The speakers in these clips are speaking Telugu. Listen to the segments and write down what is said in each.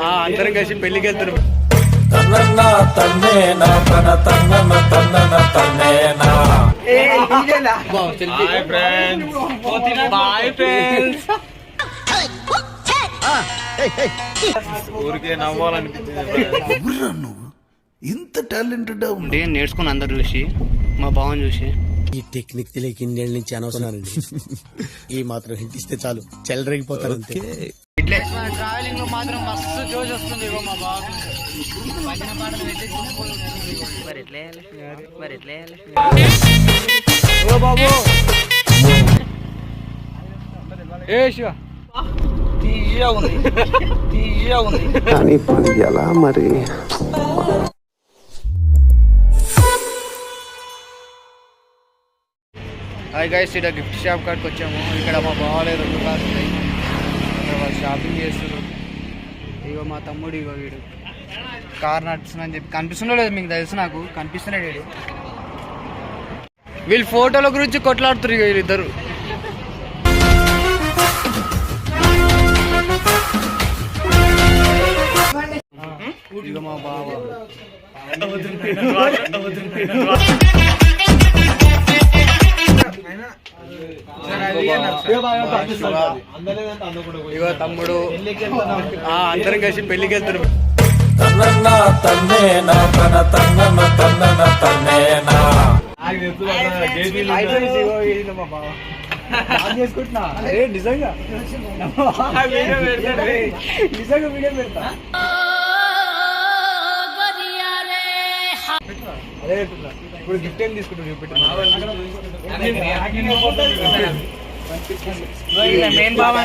అందరం కలిసి పెళ్లికి వెళ్తున్నాం. ఊరికే నవ్వాలనిపించింది. ఇంత టాలెంటెడ్ ఉంటే నేర్చుకుని అందరు చూసి మా బావని చూసి ఈ టెక్నిక్ తెలియక ఇన్నేళ్ళ నుంచి అనవసరానండి. ఈ మాత్రం హింట్ ఇస్తే చాలు చెలరేగిపోతారు అంతే. ఇట్లే ట్రావెలింగ్ లో మాత్రం మస్తు జోష్ వస్తుంది. మా బావ బాబు ఏ శివ కానీ పని ఎలా మరి. హాయ్ గైస్, ఇక్కడ గిఫ్ట్ షాప్ కాడికి వచ్చాము. ఇక్కడ మా బావలే 2 కార్లు ఉన్నాయి. ఇక్కడ వాళ్ళు షాపింగ్ చేస్తారు. ఇగో మా తమ్ముడు, ఇగో వీడు కార్ నడుస్తుందని చెప్పి కనిపిస్తుండో లేదు మీకు తెలుసు, నాకు కనిపిస్తున్నాడు వీడు. వీళ్ళు ఫోటోల గురించి కొట్లాడుతారు వీళ్ళిద్దరు. ఇక మా బావ ఇగో తమ్ముడు అందరం కలిసి పెళ్లికి వెళ్తున్నాం. చేసుకుంటున్నా నిజంగా వీడియో పెడతా. అదే ఇప్పుడు గిఫ్ట్ ఏం తీసుకుంటాం చూపెట్టు. మెయిన్ బాబా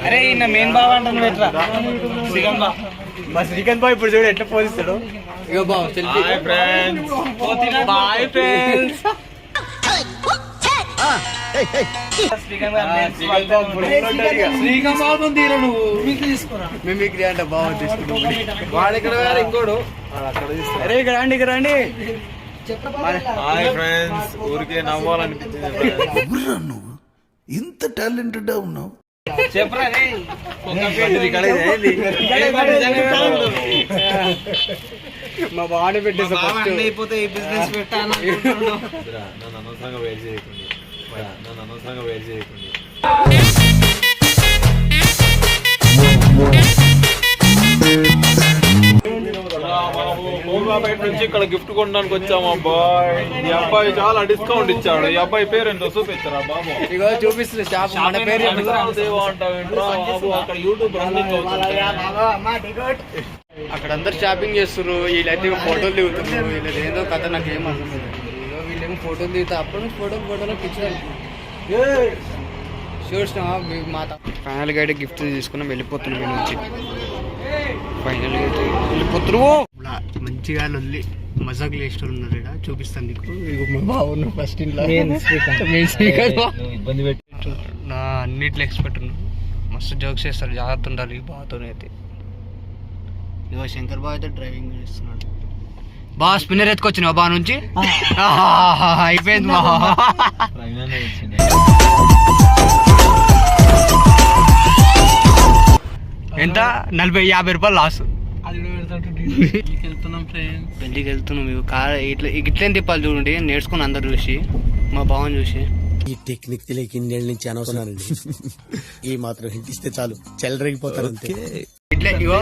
అరే ఈయన మెయిన్ బాబా అంటాను పెట్టరా. శ్రీకాంత్ బాబు ఇప్పుడు చూడు ఎట్లా పోలిస్తాడు. ఇగో బాబు బాయ్ ఫ్రెండ్స్. శ్రీకాంత్ బాబు తీరా నువ్వు మిమిక్రీ అంటే బాగా తీసుకుంటాం. వాడు ఇక్కడ ఇంకోడు అరే ఇక్కడ రండి, ఇక్కడ రండి. హాయ్ ఫ్రెండ్స్, ఊరికే నవ్వాలనిపించింది. నువ్వు ఇంత టాలెంటెడ్ ఉన్నావు. చెప్పరా మా బాగానే పెట్టేసా అయిపోతే ఈ బిజినెస్ పెట్టాను. నన్ను అనవసరంగా వెయిట్ చేయకుండా బయట నుంచి ఇక్కడ గిఫ్ట్ కొనడానికి వచ్చాము. అబ్బాయి ఈ అబ్బాయి చాలా డిస్కౌంట్ ఇచ్చాడు. ఈ అబ్బాయి పేరు ఏంటో చూపించారా బాబు? ఇగో చూపిస్తుంది షాప్. మన పేరు అక్కడ యూట్యూబ్ రన్నింగ్ అవుతుంది. అక్కడ అందరు షాపింగ్ చేస్తున్నారు. వీళ్ళైతే ఫోటోలు దిగుతున్నారు. వీళ్ళది ఏదో కథ నాకు ఏం అర్థం లేదు. వీళ్ళేమో ఫోటోలు దిగుతా అప్పుడు ఫోటోలో పిక్చర్ చూసిన మాత. ఫైనల్గా అయితే గిఫ్ట్ తీసుకున్నాం, వెళ్ళిపోతున్నాం మీ నుంచి. ఫైనల్గా అయితే వెళ్ళిపోతున్నావు. మంచిగా వెళ్ళి మజాక్ లేస్టర్ ఉన్నారు ఇక్కడ, చూపిస్తాను నీకు. ఇగో బాగున్నావు ఫస్ట్ ఇంట్లో ఇబ్బంది పెట్టి నా అన్నిట్లో ఎక్స్పర్ట్ ఉన్నాను. మస్తు జోక్స్ చేస్తారు, జాగ్రత్త ఉండాలి బాతోనే అయితే. ఇగో శంకర్ బాబు అయితే డ్రైవింగ్ చేస్తున్నాడు. బాగా స్పిన్నర్ ఎత్తుకొచ్చినావు బా నుంచి. అయిపోయింది బా. ఎంత 40-50 రూపాయలు లాస్. పెళ్ళికి వెళ్తున్నాం. ఇవి కార్ ఇట్లేం తిప్పాలి చూడండి, నేర్చుకుని అందరు చూసి మా బావని చూసి. ఈ టెక్నిక్ తెలియక ఇన్నేళ్ళ నుంచి అనవసరానండి. ఈ మాత్రం హింట్ ఇస్తే చాలు చెలరేగిపోతారు అంతే. ఇట్లా ఇగో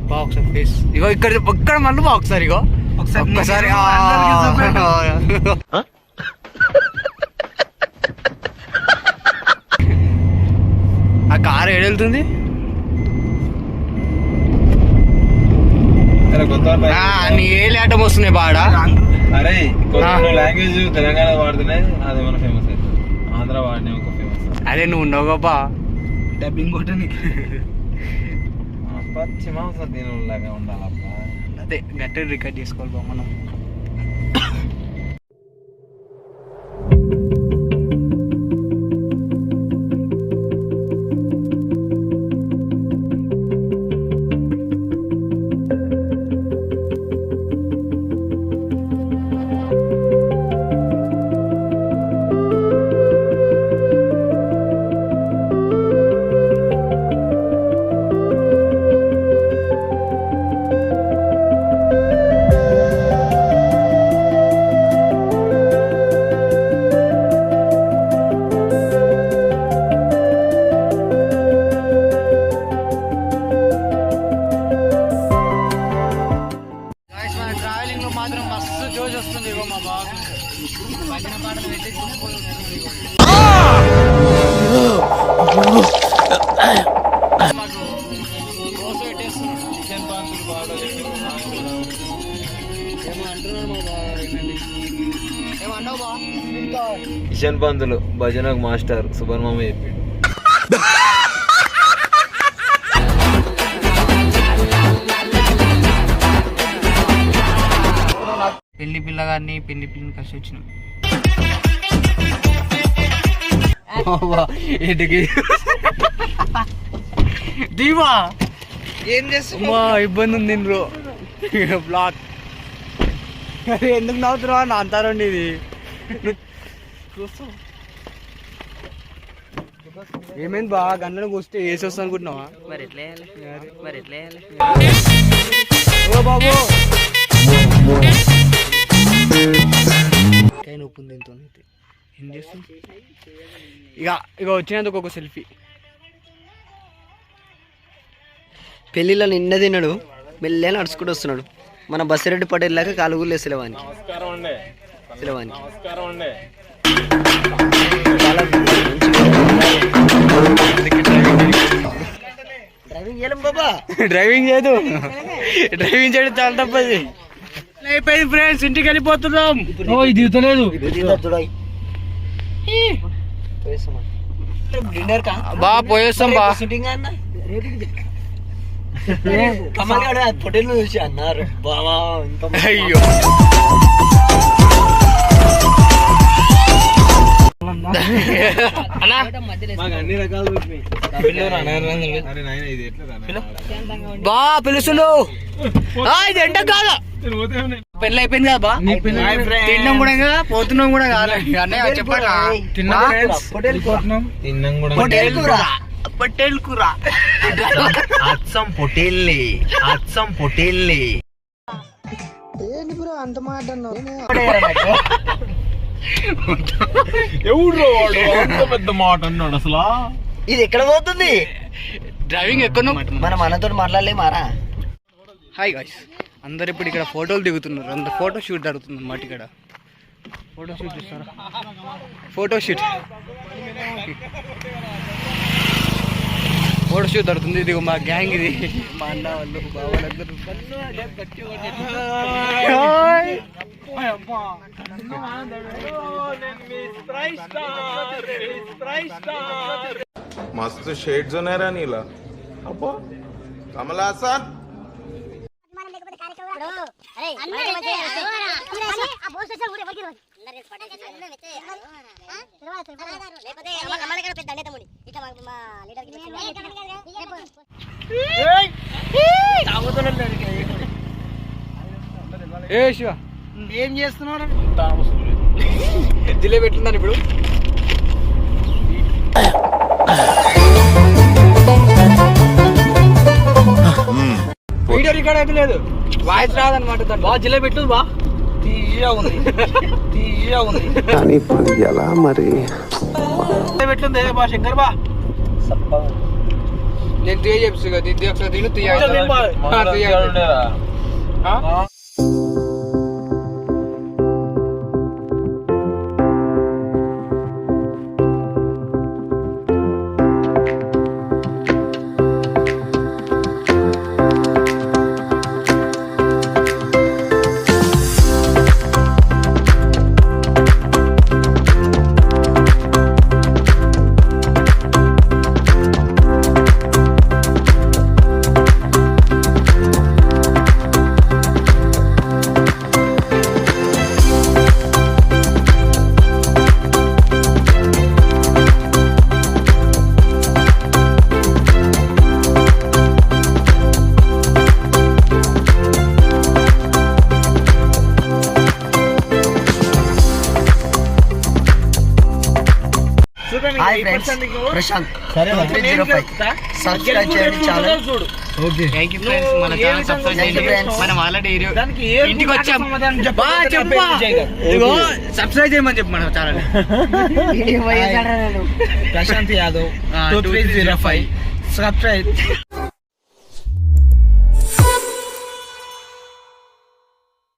బా ఒకసారి ఫేస్ ఇగో ఇక్కడ మళ్ళీ బా ఒకసారి ఇగో ఒక్కసారి. ఆ కారు ఏడెళ్తుంది. నీ ఏ లేటం వస్తున్నాయి బాడా. అరే లాంగ్వేజ్ తెలంగాణ వాడుతున్నాయి, అదేమన్నా ఫేమస్ అవుతుంది. ఆంధ్ర వాడినే ఒక ఫేమస్. అదే నువ్వు ఉన్నావు గోపా డబ్బింగ్ కొట్టడానికి. పశ్చిమాంస దీనిలాగా ఉండాలబ్బా. అదే గట్టిగా రికార్డ్ చేసుకోవాలి బా మనం. కిషన్ పంతులు భజనకు మాస్టర్ సుబ్రహ్మణ్యం చెప్పిండు. పెళ్లి పిల్లగాన్ని పెళ్లి పిల్లని కలిసి వచ్చినాం. ఏంటికి దీవా ఏం చేస్తున్నా ఇబ్బంది ఉంది బ్రో. బ్లాక్ ఎందుకు నవ్వుతున్నావా నా అంతారండి ఇది. ఏమైంది బా గన్లను కూస్తే వేసి వస్తా అనుకుంటున్నావా? మరి ఎట్లా ఓ బాబు నొప్పి ఉంది ఎంతో. ఏం చేస్తుంది ఇక వచ్చినందుకు ఒక సెల్ఫీ. పెళ్ళిళ్ళ నిన్న తిన్నాడు, మెల్లే నడుచుకుంటూ వస్తున్నాడు. మన బసిరెడ్డి పటేల్ లాగా కాలుగులే సెలవాని సెలవాని డ్రైవింగ్ చేయలేం బాబా, డ్రైవింగ్ చేయదు, డ్రైవింగ్ చేయడం చాలా తప్పది. అయిపోయింది ఫ్రెండ్స్, ఇంటికి వెళ్ళిపోతున్నాం. దిగుతలేదు బా, పోయేస్తాం బా. పొటేల్ చూసి అన్నారు బావా. అయ్యో బా పిలుస్తుండు. ఇది ఎండ కాదు, పెళ్ళి అయిపోయింది కదా బా. తిన్నాం కూడా ఇంకా పోతున్నాం కూడా కాదు. అన్నయ్య చెప్పండి. పొట్టేల్ కూర అచ్చం పొటేల్లే, అచ్చం పొటేల్లే. అంత మాట ఎవడు వాడు అంత పెద్ద మాట అన్నాడు అసలు? ఇది ఎక్కడ పోతుంది? డ్రైవింగ్ ఎక్కడో మనం మనతో మాట్లాడలే మారా. హాయ్ గాయ్స్, అందరు ఇప్పుడు ఇక్కడ ఫోటోలు దిగుతున్నారు. అంత ఫోటో షూట్ జరుగుతుంది అన్నమాట. ఇక్కడ ఫోటో షూట్ చూస్తారా? ఫోటో షూట్ జరుగుతుంది. ఇది మా గ్యాంగ్, ఇది మా అన్న వాళ్ళు బావాలందరూ. मस्त शेड्स नाही रा नीला अप्पा कमला असा ఏ శివ ఏం చేస్తున్నావు? జిలేబీ పెట్టున్నాను ఇప్పుడు. వీడియో రికార్డ్ అయితే లేదు, వాయిస్ రాదనమాట. దాన్ని బాగా జిలేబీ పెట్టు బా. తీయగా ఉంది, తీయగా ఉంది. కానీ ఇప్పుడు ఎలా మరి పెట్టింది బా శంకర్ బా. నేను తీయ చెప్పు కదా, ఇది ఒకసారి తిను తీయ. హాయ్ ఫ్రెండ్స్, ప్రశాంత్ 2305 సబ్స్క్రైబ్ చేయండి channel. Okay, thank you friends. మన ఛానల్ సబ్స్క్రైబ్ చేయండి. మనం ఆల్రెడీ ఇంటికి వచ్చాం. ఇదిగో సబ్స్క్రైబ్ చేయమని చెప్పు మన ఛానల్. ప్రశాంత్ యాదవ్ 2305 సబ్స్క్రైబ్.